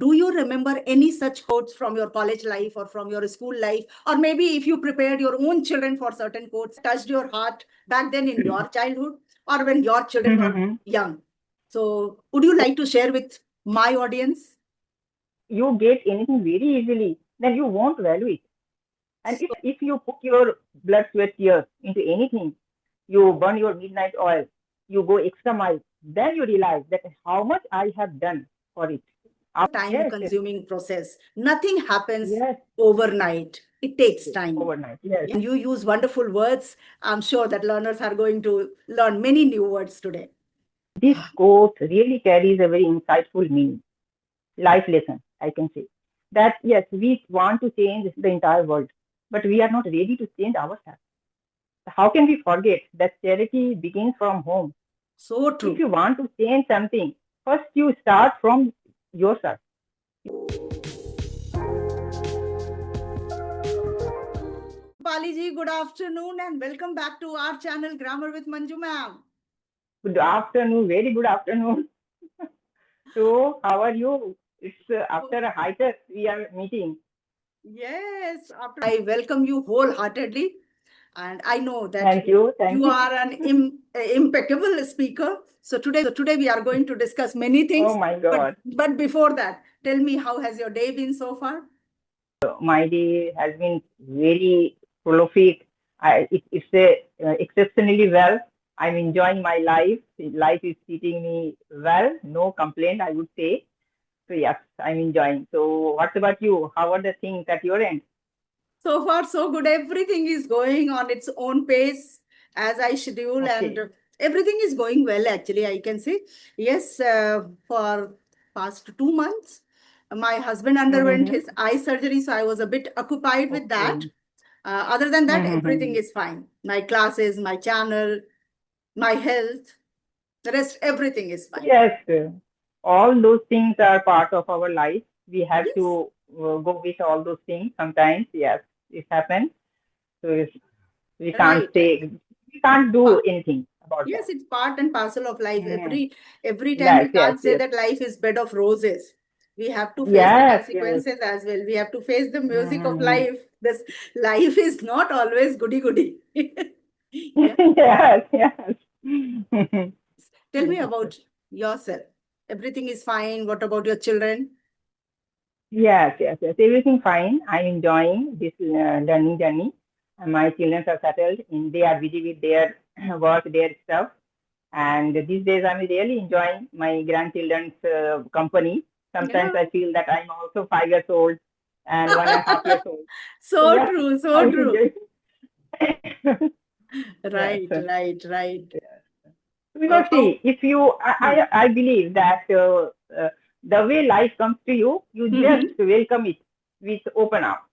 Do you remember any such quotes from your college life or from your school life? Or maybe if you prepared your own children for certain quotes, touched your heart back then in your childhood or when your children were young? So would you like to share with my audience? You get anything very easily, then you won't value it. And if you put your blood, sweat, tears into anything, you burn your midnight oil, you go extra mile, then you realize that how much I have done for it. Time consuming process. Nothing happens Yes. overnight. It takes time. Overnight. Yes. And you use wonderful words. I'm sure that learners are going to learn many new words today. This quote really carries a very insightful meaning, life lesson, I can say. That yes, we want to change the entire world, but we are not ready to change ourselves. How can we forget that charity begins from home? So true. If you want to change something, first you start from yourself. Pali ji, good afternoon and welcome back to our channel Grammar with Manjumam. Good afternoon, very good afternoon. So, how are you? It's after a hiatus we are meeting. Yes, I welcome you wholeheartedly. And I know that Thank you. you are an impeccable speaker. So today we are going to discuss many things. Oh my God. But before that, tell me, how has your day been so far? My day has been very prolific. It's exceptionally well. I'm enjoying my life. Life is treating me well. No complaint, I would say. So yes, I'm enjoying. So what about you? How are the things at your end? So far, so good. Everything is going on its own pace as I schedule, Okay. and everything is going well. Actually, I can say yes. For past 2 months, my husband underwent his eye surgery, so I was a bit occupied with that. Other than that, everything is fine. My classes, my channel, my health, the rest, everything is fine. Yes, all those things are part of our life. We have Yes. to go with all those things. Sometimes, yes, it happens. So we can't Right. say, we can't do anything about that. Yes, it's part and parcel of life. Mhm. Every time we Yes, yes, can't say yes. that life is bed of roses. We have to face the Yes, yes. consequences as well. We have to face the music of Mhm. life. This life is not always goody goody. Yeah. Yes, yes. Tell me about yourself. Everything is fine. What about your children? Yes, yes, yes. Everything fine. I'm enjoying this learning journey. My children are settled and they are busy with their work, their stuff. And these days, I'm really enjoying my grandchildren's company. Sometimes Yeah. I feel that I'm also 5 years old and 1.5 years old. So So yes, true, I so true. enjoy. Yes. Right, right, right. Because How? see, if you, I believe that the way life comes to you, you just welcome it with open arms.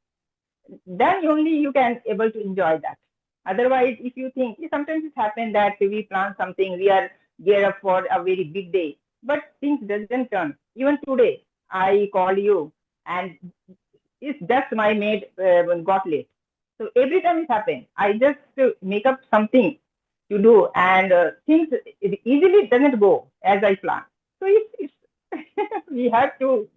Then only you can able to enjoy that. Otherwise, if you think, sometimes it happens that we plan something, we are gear up for a very big day, but things doesn't turn. Even today, I called you, and it's just my maid got late. So every time it happens, I just make up something to do, and things it easily doesn't go as I plan. So it's we have to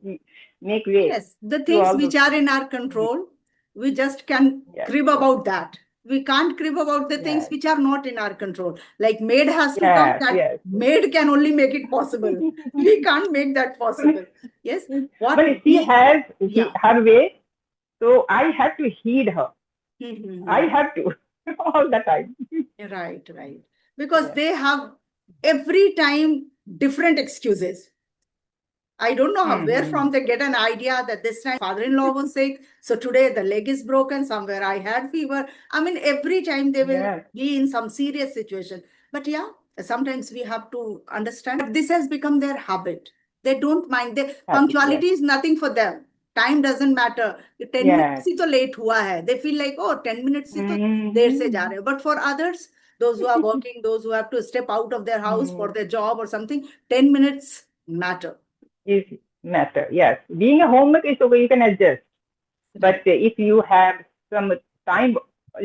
make way Yes, the to things all which those are things. in our control, we just can Yes, crib yes, about that. We can't crib about the things yes, which are not in our control. Like maid has to come, yes, that yes. maid can only make it possible. We can't make that possible. Yes, what But she we, has yeah. her way, so I have to heed her. I Mhm. have to all the time. Right, right. Because Yes. they have every time different excuses. I don't know where Mm-hmm. from they get an idea that this time father-in-law was sick. So today the leg is broken. Somewhere I had fever. I mean, every time they will Yes. be in some serious situation. But yeah, sometimes we have to understand that this has become their habit. They don't mind. Habit. Yes. Punctuality is nothing for them. Time doesn't matter. 10 Yes. minutes ही तो late हुआ है. They feel like, oh, 10 minutes ही तो देर से जा Mm-hmm. रहे हैं. But for others, those who are working, those who have to step out of their house for their job or something, 10 minutes matter. Is matter. Yes. Being a homemaker is okay, you can adjust. But Right. If you have some time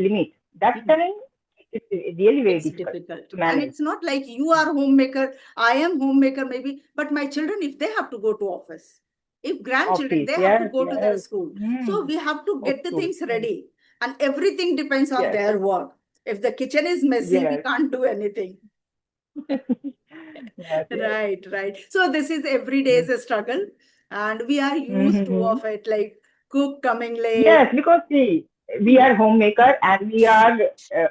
limit, that time it's really very It's difficult difficult. to And manage. it's not like you are homemaker, I am homemaker maybe, but my children, if they have to go to office, If grandchildren, Office. they have to Yes, go to their yes. school. So Hmm. we have to Of get the course. things ready. And everything depends on Yes, their work. If the kitchen is messy, we yes. can't do anything. Yes, yes. Right, right. So this is every day is a struggle, and we are used to Mm-hmm. of it, like cook coming late. Yes, because see, we Hmm. are homemaker and we are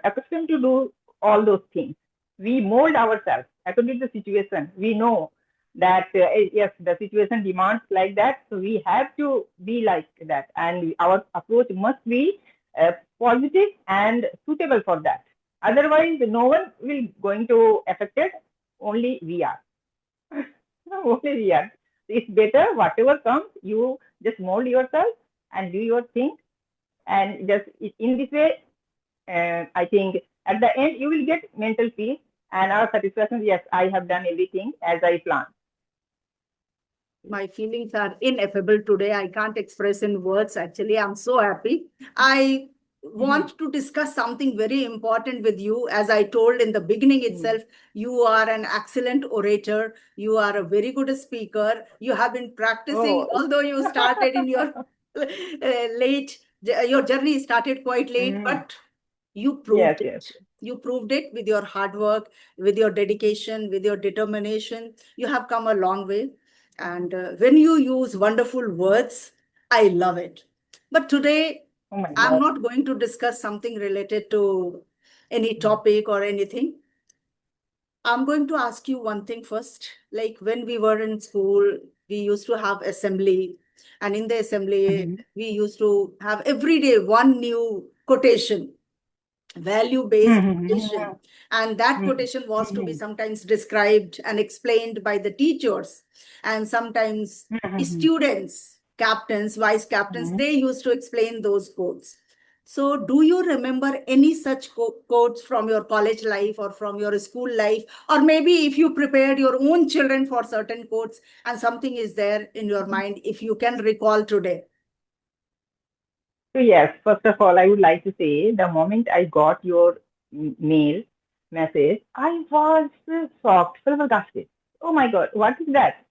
accustomed to do all those things. We mold ourselves according to the situation. We know that yes, the situation demands like that, so we have to be like that, and our approach must be positive and suitable for that. Otherwise, no one will going to affect it. Only we are. Only we are. It's better whatever comes, you just mold yourself and do your thing, and just in this way, I think at the end you will get mental peace and our satisfaction. Yes, I have done everything as I planned. My feelings are ineffable today. I can't express in words. Actually, I'm so happy. I Mm-hmm. want to discuss something very important with you. As I told in the beginning Mm-hmm. itself, you are an excellent orator. You are a very good speaker. You have been practicing, Oh. although you started in your late, your journey started quite late, Mm. but you Yes, proved yes, it. You proved it with your hard work, with your dedication, with your determination. You have come a long way. And when you use wonderful words, I love it. But today, oh my I'm God. not going to discuss something related to any topic or anything. I'm going to ask you one thing first. Like when we were in school, we used to have assembly. And in the assembly, Mm-hmm. we used to have every day one new quotation, value-based Mm-hmm. quotation. And that quotation was to be Mm-hmm. sometimes described and explained by the teachers, and sometimes Mm-hmm. students, captains, vice captains, Mm-hmm. they used to explain those quotes. So do you remember any such quotes from your college life or from your school life? Or maybe if you prepared your own children for certain quotes and something is there in your mind, if you can recall today. So yes, first of all, I would like to say the moment I got your mail message, I was shocked, flabbergasted. Oh my God, what is that?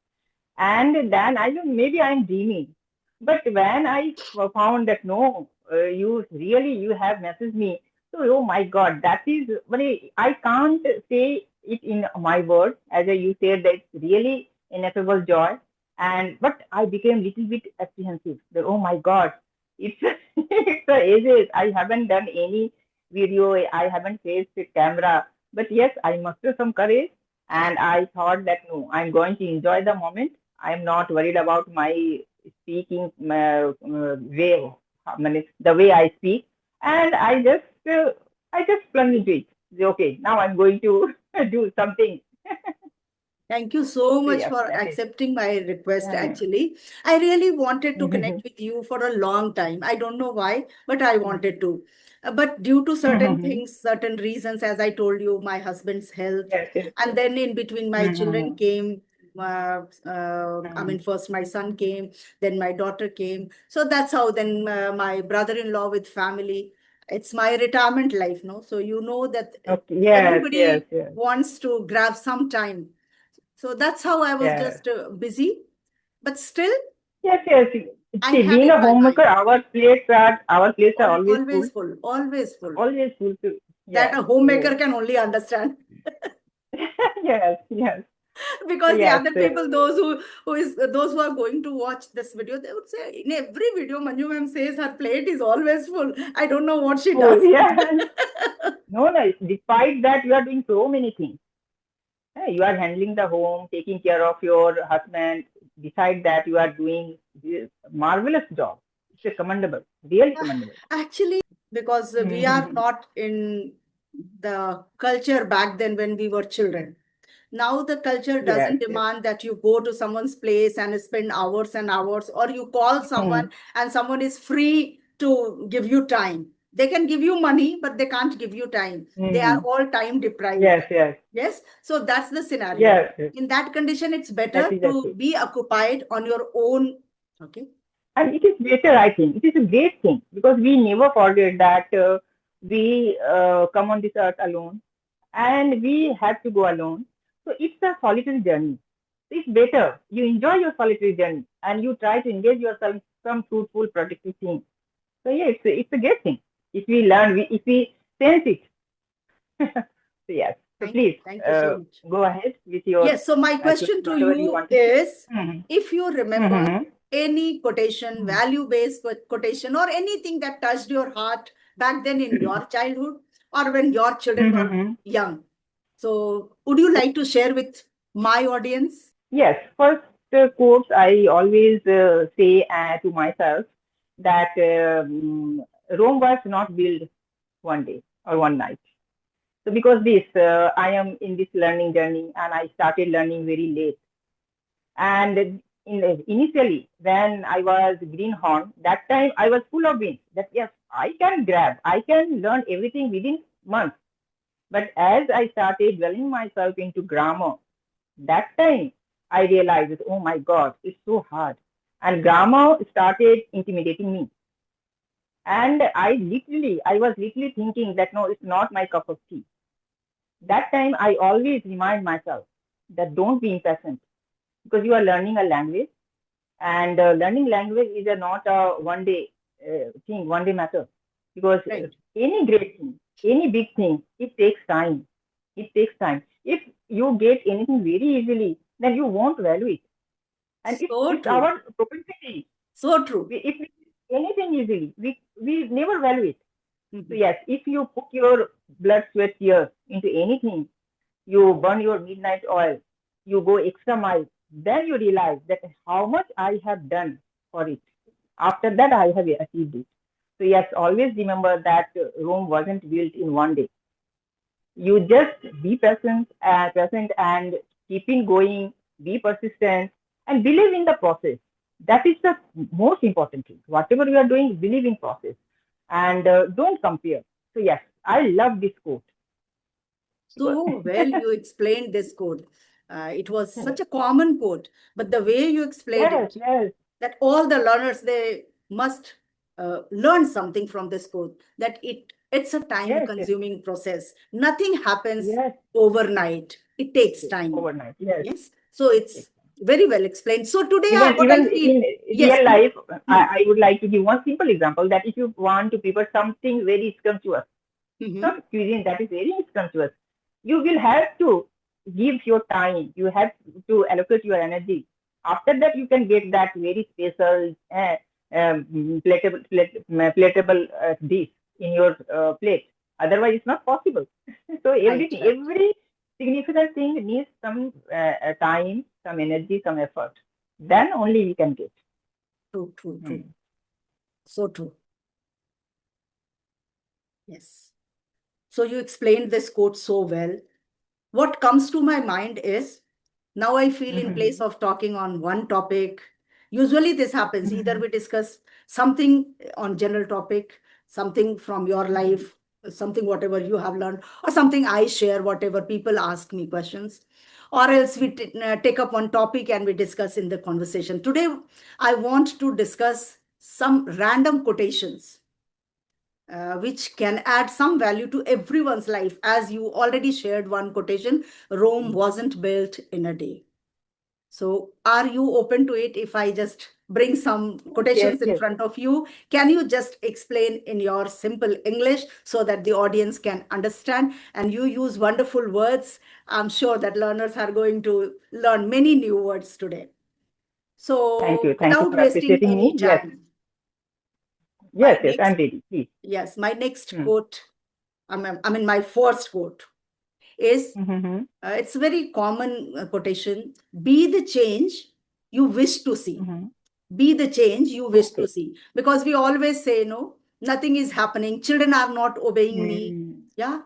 And then I thought maybe I'm dreaming. But when I found that no, you really you have messaged me. So oh my God, that is very I can't say it in my words as you said that it's really ineffable joy. And but I became little bit apprehensive. That, oh my God, it's it's the ages. I haven't done any video. I haven't faced the camera. But yes, I mustered some courage and I thought that no, I'm going to enjoy the moment. I'm not worried about my speaking way, the way I speak, and I just plunged into it. Okay, now I'm going to do something. Thank you so So much yes, for that is. accepting my request. Yeah. Actually, I really wanted to Mm-hmm. connect with you for a long time. I don't know why, but I wanted to. But due to certain Mm-hmm. things, certain reasons, as I told you, my husband's health, Yes, yes, and yes. then in between, my children Mm-hmm. came. I Mm-hmm. mean, first my son came, then my daughter came. So that's how. Then my brother-in-law with family. It's my retirement life, no? So you know that Okay. Yes, yes, everybody yes, wants to grab some time, so that's how I was yes. just busy. But still, Yes, yes. I See, had being in a my homemaker, mind, our plates are always full, always full, always full. always full. To, That yes. a homemaker So can only understand. yes, yes. So Because the yes. other people, those who are going to watch this video, they would say in every video, Manju ma'am says her plate is always full. I don't know what she Full, does. yeah. No, no. Despite that, you are doing so many things. You are handling the home, taking care of your husband. Beside that, you are doing this marvelous job. It's a commendable, really commendable. Actually, because we are Mm-hmm. not in the culture back then when we were children. Now the culture Yes, doesn't yes. demand that you go to someone's place and spend hours and hours, or you call someone Mm-hmm. and someone is free to give you time. They can give you money, but they can't give you time. They are Mm-hmm. all time deprived. Yes, yes, Yes, so that's the scenario. yes, yes. In that condition, it's That better is to actually. be occupied on your own. Okay. And it is better, I think. It is a great thing because we never forget that we come on this earth alone and we have to go alone. So it's a solitary journey. It's better. You enjoy your solitary journey and you try to engage yourself in some fruitful, productive thing. So yeah, it's a great thing. If we learn, if we sense it. So yes. So Thank you. please Thank you so much. go ahead with your Yes, so my question question, to whatever you you want to say. is, Mm-hmm. if you remember Mm-hmm. any quotation, value-based quotation, or anything that touched your heart back then in your childhood or when your children were Mm-hmm. young. So would you like to share with my audience? Yes, first quotes I always say to myself that Rome was not built one day or one night. So because this, I am in this learning journey and I started learning very late. And initially, when I was Greenhorn, that time I was full of wings. That yes, I can grab, I can learn everything within months. But as I started dwelling myself into grammar, that time I realized, oh my God, it's so hard. And grammar started intimidating me. And I was literally thinking that no, it's not my cup of tea. That time I always remind myself that don't be impatient because you are learning a language and learning language is not a one day thing, one day matter. Because Right. any great thing, any big thing, it takes time. It takes time. If you get anything very easily, then you won't value it. And So it's true. our propensity. So true. If we get anything easily, we never value it. So Mhm. yes, if you put your blood, sweat, tears into anything, you burn your midnight oil, you go extra mile, then you realize that how much I have done for it. After that, I have achieved it. So yes, always remember that Rome wasn't built in one day. You just be present and keep in going, be persistent, and believe in the process. That is the most important thing. Whatever you are doing, believe in process and don't compare. So yes, I love this quote. Because So well, you explained this quote. It was such a common quote, but the way you explained yes, it, yes, that all the learners, they must learn something from this quote, that it's a time yes, yes, consuming process. Nothing happens yes, overnight. It takes yes, time. overnight. Yes, Yes. So yes. it's very well explained. So today, what I Even feel, in yes. real life, Hmm. I would like to give one simple example that if you want to prepare something very scrumptious, Hmm. some cuisine that is very scrumptious, you will have to give your time. You have to allocate your energy. After that, you can get that very special, platable dish in your plate. Otherwise, it's not possible. So Right, everything, right. every significant thing needs some time, some energy, some effort. Then only we can get. True, true, true. Hmm. So true. Yes. So you explained this quote so well. What comes to my mind is, now I feel in place Mhm. of talking on one topic. Usually this happens. Either Mhm. we discuss something on general topic, something from your Mhm. life, something whatever you have learned, or something I share, whatever people ask me questions. Or else we take up one topic and we discuss in the conversation. Today, I want to discuss some random quotations which can add some value to everyone's life. As you already shared one quotation, Rome wasn't built in a day. So, are you open to it if I just bring some Yes, quotations in yes. front of you? Can you just explain in your simple English so that the audience can understand? And you use wonderful words. I'm sure that learners are going to learn many new words today. Thank So, you. Thank you without for wasting appreciating any me. Yes, time, my yes, yes. next, I'm ready. Please. yes, my next Hmm. quote, I mean, my first quote is, Mm-hmm. it's a very common quotation: be the change you wish to see. Mm-hmm. Be the change you wish to Okay. see. Because we always say, no, nothing is happening. Children are not obeying me. Mm. Yeah.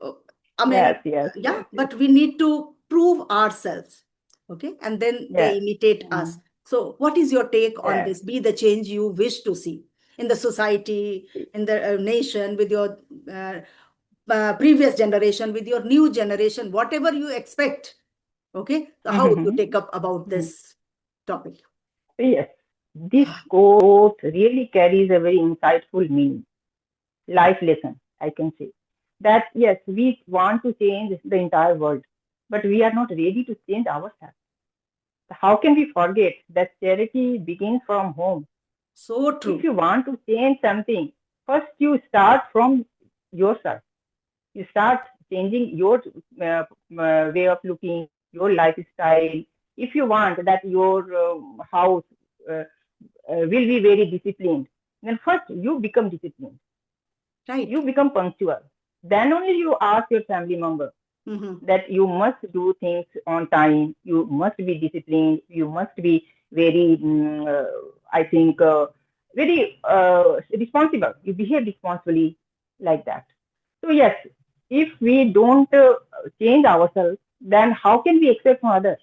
Uh, I mean, Yes, yes, yeah, yes, yes, but we need to prove ourselves. Okay. And then they yes. imitate us. Mm. So, what is your take on Yes. this? Be the change you wish to see in the society, in the nation, with your uh, previous generation, with your new generation, whatever you expect. Okay. So how would you Mm-hmm. take up about Mm-hmm. this topic? Yes. This quote really carries a very insightful meaning, life lesson, I can say. That yes, we want to change the entire world, but we are not ready to change ourselves. how can we forget that charity begins from home? So If true. you want to change something, first you start from yourself. You start changing your way of looking, your lifestyle. If you want that your house uh, will be very disciplined, then first you become disciplined. Right. You become punctual. Then only you ask your family member Mm-hmm. that you must do things on time. You must be disciplined. You must be very, I think, very responsible. You behave responsibly like that. So yes, if we don't change ourselves, then how can we expect from others?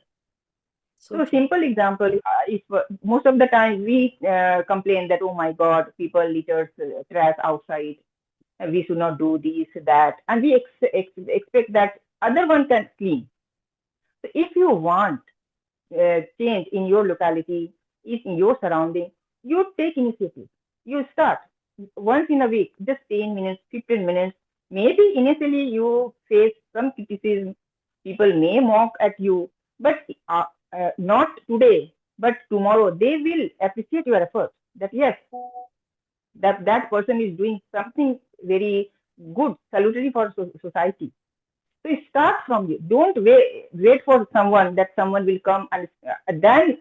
So So a true. simple example, if most of the time we complain that, oh my God, people litters trash outside, and we should not do this, that, and we expect that other one can clean. So if you want change in your locality, in your surrounding, you take initiative. You start once in a week, just 10 minutes, 15 minutes. Maybe initially you face some criticism. People may mock at you, but not today, but tomorrow. They will appreciate your effort. That yes, that person is doing something very good, salutary for society. So it starts from you. Don't wait for someone that someone will come and then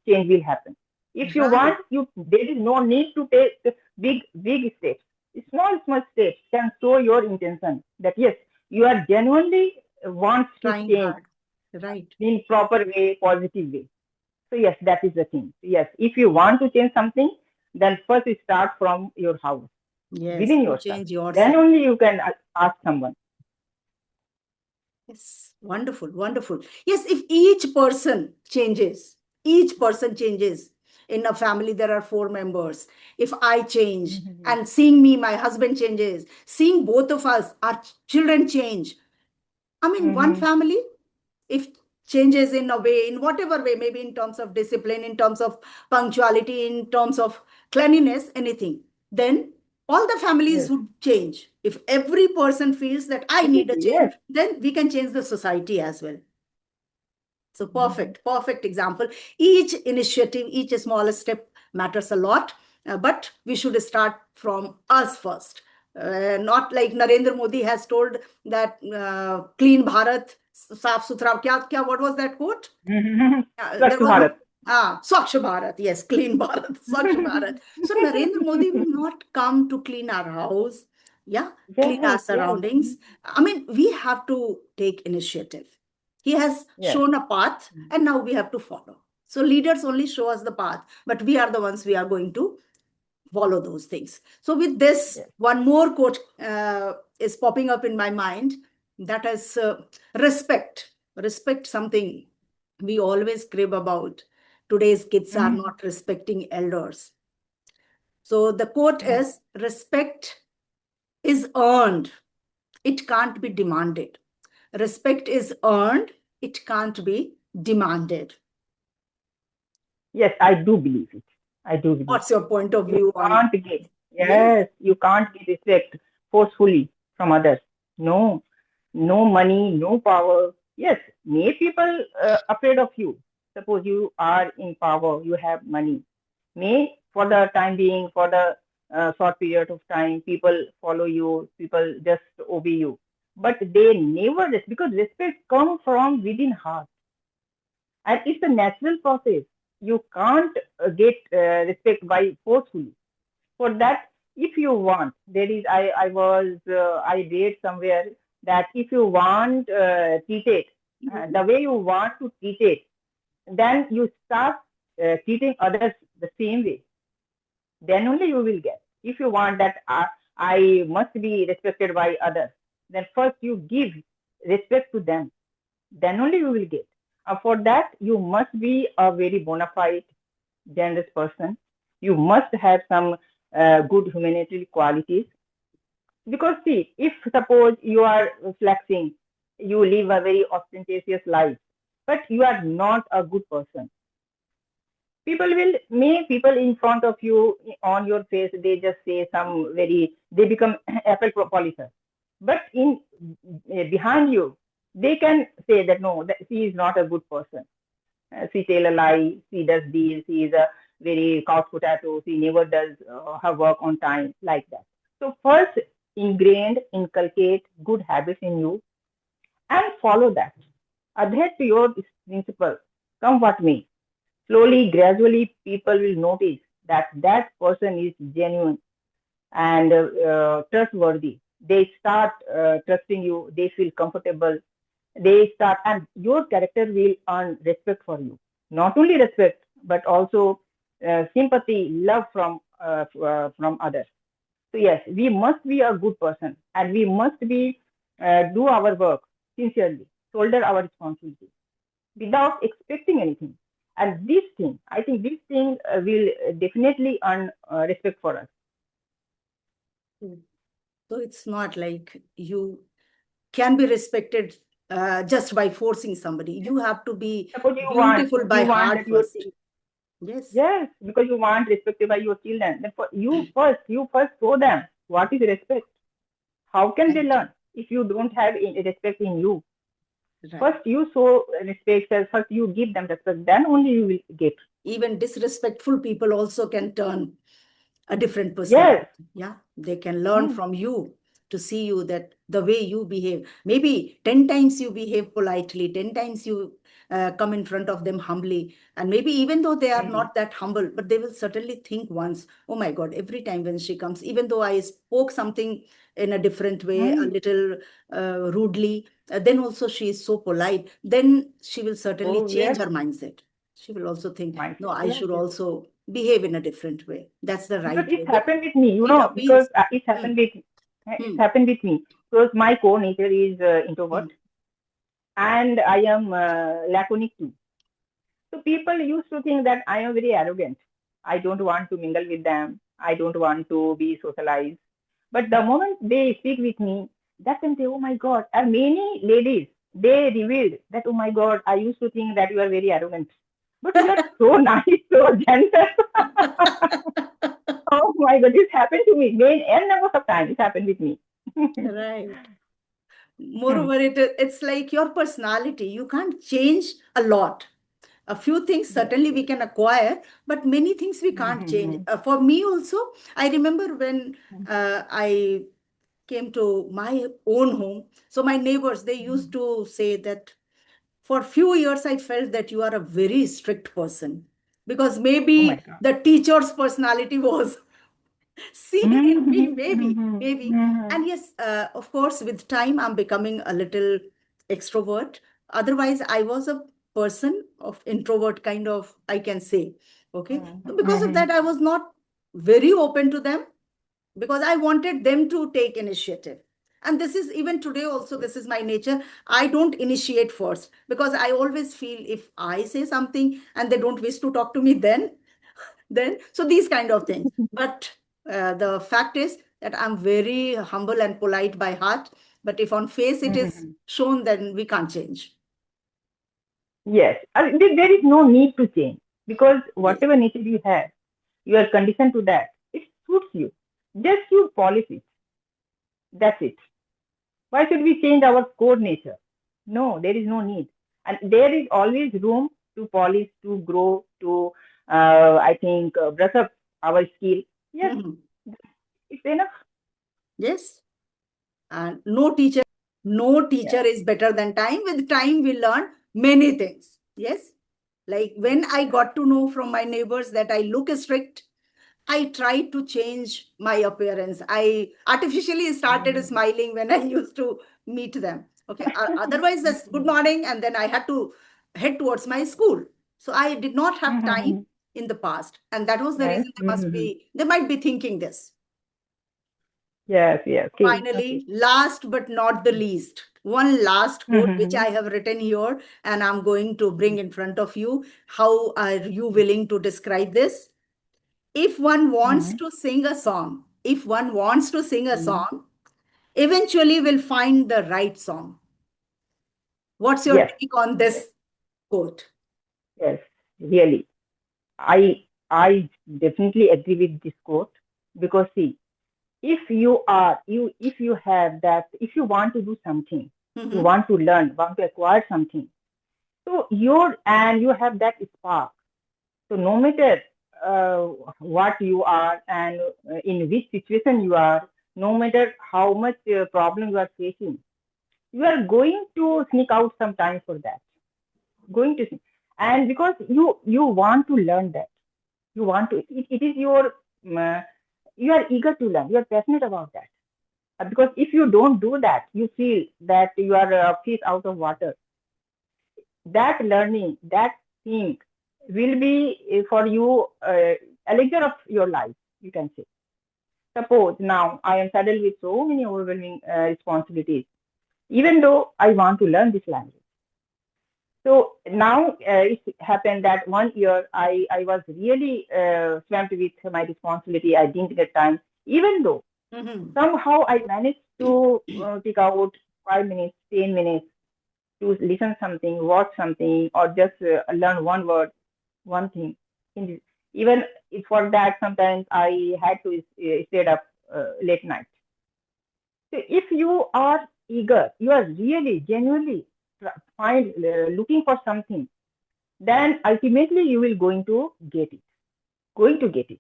change will happen. If you Right. want, there is no need to take big steps. Small steps can show your intention that yes, you are genuinely wants to Trying change hard. Right. in proper way, positive way. So yes, that is the thing. Yes, if you want to change something, then first you start from your house, Yes. within You yourself. change Then yourself. only you can ask someone. Yes. Wonderful. Wonderful. Yes. If each person changes. In a family, there are four members. If I change Mhm. and seeing me, my husband changes, seeing both of us, our children change. I mean, one Mhm. family, if changes in a way, in whatever way, maybe in terms of discipline, in terms of punctuality, in terms of cleanliness, anything, then all the families Yes, would change. If every person feels that I need a definitely. change, Yes. then we can change the society as well. So Mhm. perfect example. Each initiative, each small step matters a lot, but we should start from us first. Not like Narendra Modi has told that clean Bharat, saaf suthra. What was that quote? Mhm. There Swachh was Bharat. one. Swachh Bharat, yes, clean Bharat, Swachh Bharat. So Narendra Modi will not come to clean our house, yeah, clean our Yes, yes, surroundings. I mean, we have to take initiative. He has yes, shown a path, and now we have to follow. So leaders only show us the path, but we are the ones we are going to follow those things. So with this, yes. one more quote is popping up in my mind. That is respect. Respect something we always crib about. Today's kids are Mhm. not respecting elders. So the quote Mhm. is respect is earned. It can't be demanded. Respect is earned. It can't be demanded. Yes, I do believe it. I do believe What's it. your point of You view on? can't get, Yes. yes, you can't get respect forcefully from others. No, no money, no power. Yes, may people afraid of you. Suppose you are in power, you have money. May for the time being, for the short period of time, people follow you, people just obey you. But they never, because respect comes from within heart, and it's a natural process. You can't get respect by forcefully. For that, if you want, there is I read somewhere that if you want treat it Mhm. the way you want to treat it, then you start treating others the same way. Then only you will get. If you want that I must be respected by others, then first you give respect to them, then only you will get. For that, you must be a very bona fide, generous person. You must have some good humanitarian qualities. Because see, if suppose you are flexing, you live a very ostentatious life, but you are not a good person. People in front of you on your face, they just say some very, they become apple polisher. But behind you, they can say that no, that he is not a good person. She tell a lie. She does this. She is a very couch potato. She never does her work on time, like that. So first, inculcate good habits in you and follow that. Adhere to your principle. Come what may. Slowly, gradually, people will notice that that person is genuine and trustworthy. They start trusting you. They feel comfortable. They start, and your character will earn respect for you. Not only respect, but also sympathy, love from others. So yes, we must be a good person, and we must be do our work sincerely, shoulder our responsibility without expecting anything. And this thing, I think this thing will definitely earn respect for us. Mm. So it's not like you can be respected just by forcing somebody. You have to be Suppose beautiful by you want heart that your first. Yes, yes, because you want respected by your children. Then for you first show them what is respect. How can they right, learn if you don't have respect in you? right. First you show respect, first you give them respect, then only you will get. Even disrespectful people also can turn a different personality. Yes. Yeah, they can learn Mm, from you to see you that the way you behave. Maybe 10 times you behave politely, 10 times you come in front of them humbly. And maybe even though they are mm, not that humble, but they will certainly think once, oh my God, every time when she comes, even though I spoke something in a different way, a mm. little rudely, then also she is so polite, then she will certainly Oh change yes, her mindset. She will also think, no, mindset. I Yes, should yes. also behave in a different way. That's the Because right way. it's Because happened with me, it because appeals. Hmm, it's hmm, happened with me. Because my core nature is introvert, hmm, and I am laconic too. So people used to think that I am very arrogant. I don't want to mingle with them. I don't want to be socialized. But the moment they speak with me, that time they, oh my God, and many ladies, they revealed that, oh my God, I used to think that you are very arrogant. But you are so nice, so gentle. Oh my God, this happened to me. Many n numbers of times it happened with me. right. Moreover, it's like your personality. You can't change a lot. A few things Yes, certainly we yes. can acquire, but many things we can't change. Mm-hmm. For me also, I remember when I came to my own home. So my neighbors, they used to say that for few years I felt that you are a very strict person because Oh my maybe God. the teacher's personality was seen in me, maybe. Mm-hmm. And yes, of course, with time, I'm becoming a little extrovert. Otherwise, I was a person of introvert kind of, I can say. Okay. So because of Mm-hmm. that, I was not very open to them because I wanted them to take initiative. And this is even today also, this is my nature. I don't initiate first because I always feel if I say something and they don't wish to talk to me, then so these kind of things. But the fact is that I'm very humble and polite by heart. But if on face it is Mm-hmm. shown, then we can't change. Yes, there is no need to change because Yes. whatever nature you have, you are conditioned to that. It suits you. Just you polish it. That's it. Why should we change our core nature? No, there is no need. And there is always room to polish, to grow, to, I think, brush up our skill. Yes, Mhm. it's enough. Yes. And no teacher Yes. is better than time. With time, we learn many things. Yes. Like when I got to know from my neighbors that I look strict, I tried to change my appearance. I artificially started Mhm. smiling when I used to meet them. Okay. Otherwise, that's good morning. And then I had to head towards my school. So I did not have time Mhm. in the past. And that was the Yes. reason Mhm. they might be thinking this. Yes. Yes. Okay. Okay. Finally, last but not the least, one last quote which I Mhm. have written here and I'm going to bring in front of you. How are you willing to describe this? If one wants Mhm. to sing a song, if one wants to sing a Mhm. song, eventually will find the right song. What's your Yes. take on Yes. this quote? Yes. Really. I definitely agree with this quote because see, if you have that, if you want to do something, you Mhm. want to learn, want to acquire something, So you have that spark. So no matter what you are and in which situation you are, no matter how much problem you are facing, you are going to sneak out some time for that. Going to sneak. And because you want to learn that, you want to. It is your you are eager to learn. You are passionate about that. Because if you don't do that, you feel that you are a fish out of water. That learning, that thing will be for you elixir of your life, you can say. Suppose now I am saddled with so many overwhelming responsibilities, even though I want to learn this language. So now it happened that 1 year I was really swamped with my responsibility. I didn't get time, even though somehow I managed to take out 5 minutes, 10 minutes to listen something, watch something, or just learn one word, one thing. Even for that, sometimes I had to stay up late night. So if you are eager, you are really genuinely looking for something, then ultimately you will going to get it. Going to get it.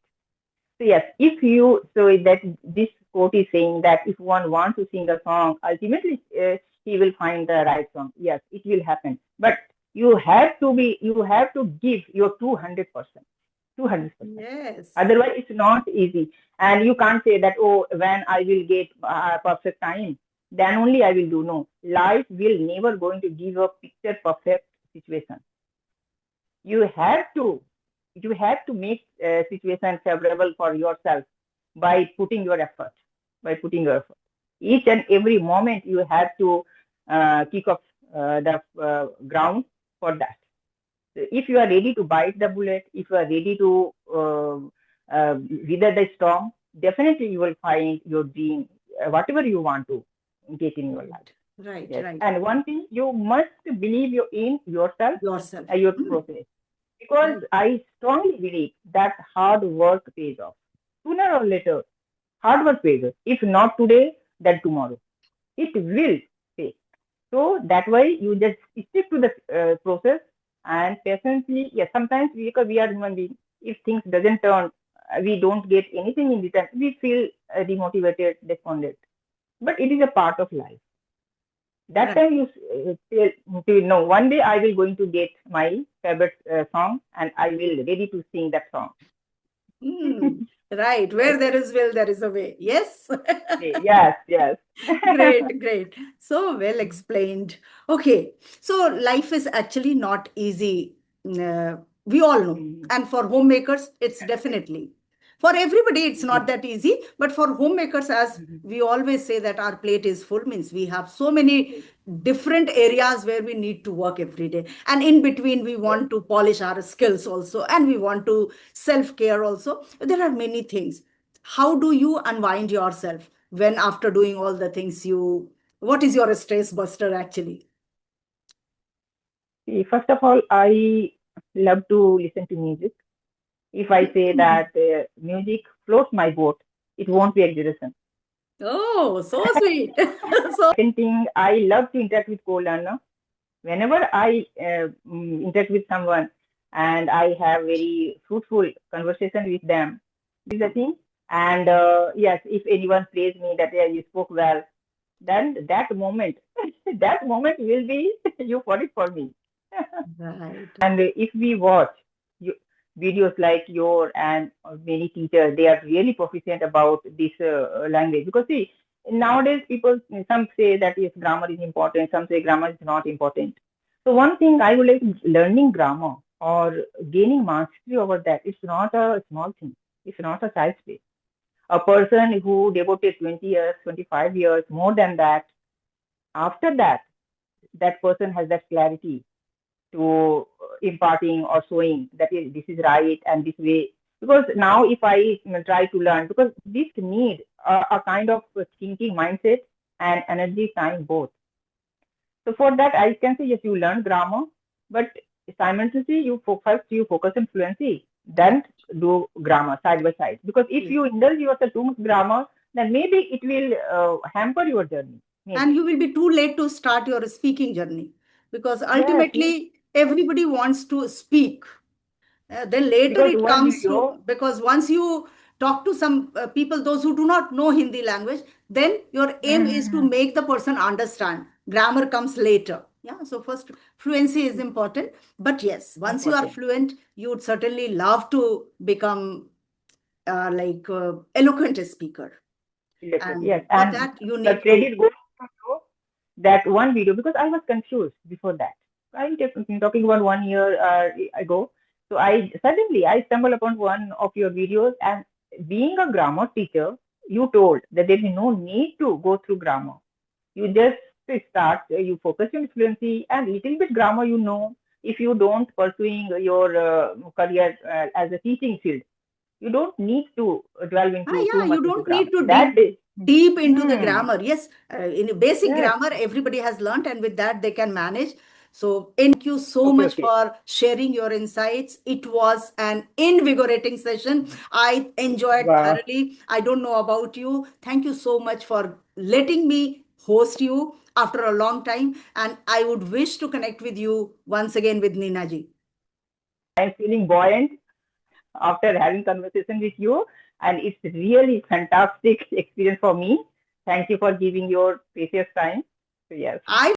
So yes, that this quote is saying that if one wants to sing a song, ultimately he will find the right song. Yes, it will happen. But you have to give your 200%. 200%. Yes. Otherwise, it's not easy. And you can't say that, oh, when I will get perfect time, then only I will do. No, life will never going to give a picture perfect situation. You have to make situation favorable for yourself by putting your effort. Each and every moment you have to kick off the ground for that. If you are ready to bite the bullet, if you are ready to weather the storm, definitely you will find your dream, whatever you want to get in your life. Right, yes. right. And one thing, you must believe in yourself. Your process. Because I strongly believe that hard work pays off. Sooner or later, hard work pays off. If not today, then tomorrow. It will pay. So that way you just stick to the process and patiently. Yes, sometimes because we are human beings, if things doesn't turn, we don't get anything in return, we feel demotivated, despondent. But it is a part of life. That time you feel, no, one day I will going to get my favorite song and I will ready to sing that song. Right. Where there is will, there is a way. Yes. Yes. Great. So well explained. Okay. So life is actually not easy. We all know. And for homemakers, it's definitely. For everybody, it's not that easy. But for homemakers, as we always say that our plate is full, means we have so many different areas where we need to work every day. And in between, we want to polish our skills also. And we want to self-care also. There are many things. How do you unwind yourself when after doing all the things what is your stress buster actually? See, first of all, I love to listen to music. If I say that music floats my boat, it won't be exaggeration. Oh, so sweet. Second thing, I love to interact with co-learner. Whenever I interact with someone and I have very fruitful conversation with them, this is the thing. And yes, if anyone praise me that yeah, you spoke well, then that moment, that moment will be euphoric for me. Right. And if we watch videos like your and many teachers, they are really proficient about this language. Because see, nowadays people, some say that yes, grammar is important, some say grammar is not important. So one thing I would like, learning grammar or gaining mastery over that, it's not a small thing. It's not a child's play. A person who devoted 20 years, 25 years, more than that, after that, that person has that clarity to imparting or showing that this is right and this way. Because now if I try to learn, because this need a kind of thinking mindset and energy time both. So for that I can say yes, you learn grammar, but simultaneously you focus on fluency, then do grammar side by side. Because if you indulge yourself too much grammar, then maybe it will hamper your journey. Maybe. And you will be too late to start your speaking journey, because ultimately everybody wants to speak. Then later Because it one comes to, video, because once you talk to some people, those who do not know Hindi language, then your aim is to mm, make the person understand. Grammar comes later. Yeah. So first, fluency is important. But yes, once you are important. fluent, you would certainly love to become eloquent speaker. Yes, And for and that, you the need to. credit goes to you, that one video, because I was confused before that. I'm talking about 1 year ago. So I stumbled upon one of your videos, and being a grammar teacher, you told that there is no need to go through grammar. You just start, you focus on fluency and little bit grammar, if you don't pursuing your career as a teaching field, you don't need to delve into too Yeah, much you into don't need grammar. to That deep is, deep into the hmm, grammar. Yes, in basic yes, grammar, everybody has learned, and with that they can manage. So, thank you so okay, much okay. for sharing your insights. It was an invigorating session. I enjoyed Wow. thoroughly. I don't know about you. Thank you so much for letting me host you after a long time, and I would wish to connect with you once again with Ninaji. I'm feeling buoyant after having conversation with you, and it's really fantastic experience for me. Thank you for giving your precious time. So yes. I